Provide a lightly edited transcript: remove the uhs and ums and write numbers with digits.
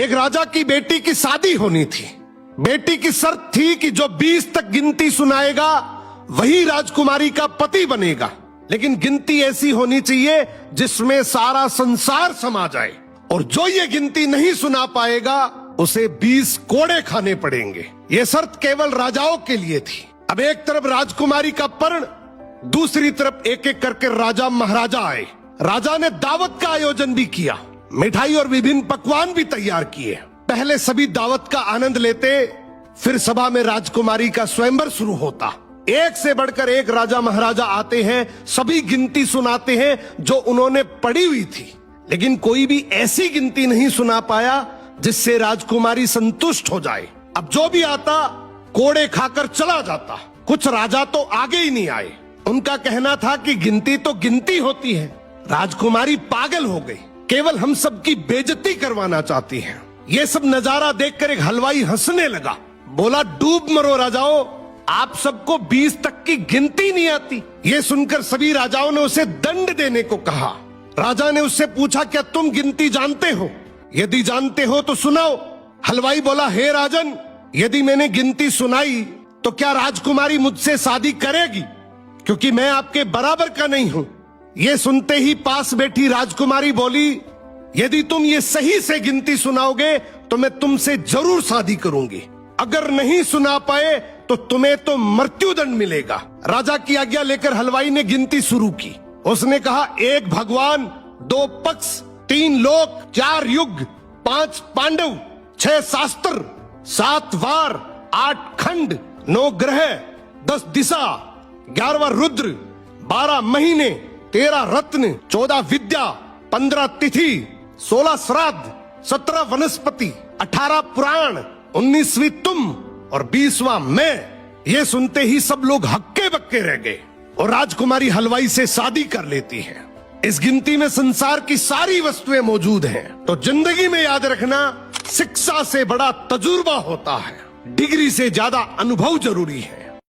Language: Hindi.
एक राजा की बेटी की शादी होनी थी। बेटी की शर्त थी कि जो 20 तक गिनती सुनाएगा वही राजकुमारी का पति बनेगा, लेकिन गिनती ऐसी होनी चाहिए जिसमें सारा संसार समा जाए, और जो ये गिनती नहीं सुना पाएगा उसे 20 कोड़े खाने पड़ेंगे। ये शर्त केवल राजाओं के लिए थी। अब एक तरफ राजकुमारी का पर्ण, दूसरी तरफ एक एक करके राजा महाराजा आए। राजा ने दावत का आयोजन भी किया, मिठाई और विभिन्न पकवान भी तैयार किए। पहले सभी दावत का आनंद लेते, फिर सभा में राजकुमारी का स्वयंवर शुरू होता। एक से बढ़कर एक राजा महाराजा आते हैं, सभी गिनती सुनाते हैं जो उन्होंने पढ़ी हुई थी, लेकिन कोई भी ऐसी गिनती नहीं सुना पाया जिससे राजकुमारी संतुष्ट हो जाए। अब जो भी आता कोड़े खाकर चला जाता। कुछ राजा तो आगे ही नहीं आए। उनका कहना था कि गिनती तो गिनती होती है। राजकुमारी पागल हो गई, केवल हम सबकी बेइज्जती करवाना चाहती है। ये सब नजारा देखकर एक हलवाई हंसने लगा, बोला डूब मरो राजाओं, आप सबको 20 तक की गिनती नहीं आती। ये सुनकर सभी राजाओं ने उसे दंड देने को कहा। राजा ने उससे पूछा, क्या तुम गिनती जानते हो? यदि जानते हो तो सुनाओ। हलवाई बोला, हे राजन, यदि मैंने गिनती सुनाई तो क्या राजकुमारी मुझसे शादी करेगी, क्योंकि मैं आपके बराबर का नहीं हूं। ये सुनते ही पास बैठी राजकुमारी बोली, यदि तुम ये सही से गिनती सुनाओगे तो मैं तुमसे जरूर शादी करूंगी, अगर नहीं सुना पाए तो तुम्हें तो मृत्युदंड मिलेगा। राजा की आज्ञा लेकर हलवाई ने गिनती शुरू की। उसने कहा, 1 भगवान, 2 पक्ष, 3 लोक, 4 युग, 5 पांडव, 6 शास्त्र, 7 वार, 8 खंड, 9 ग्रह, 10 दिशा, 11वां रुद्र, 12 महीने, 13 रत्न, 14 विद्या, 15 तिथि, 16 श्राद्ध, 17 वनस्पति, 18 पुराण, 19वीं तुम और 20वां मैं। ये सुनते ही सब लोग हक्के बक्के रह गए और राजकुमारी हलवाई से शादी कर लेती है। इस गिनती में संसार की सारी वस्तुएं मौजूद हैं। तो जिंदगी में याद रखना, शिक्षा से बड़ा तजुर्बा होता है, डिग्री से ज्यादा अनुभव जरूरी है।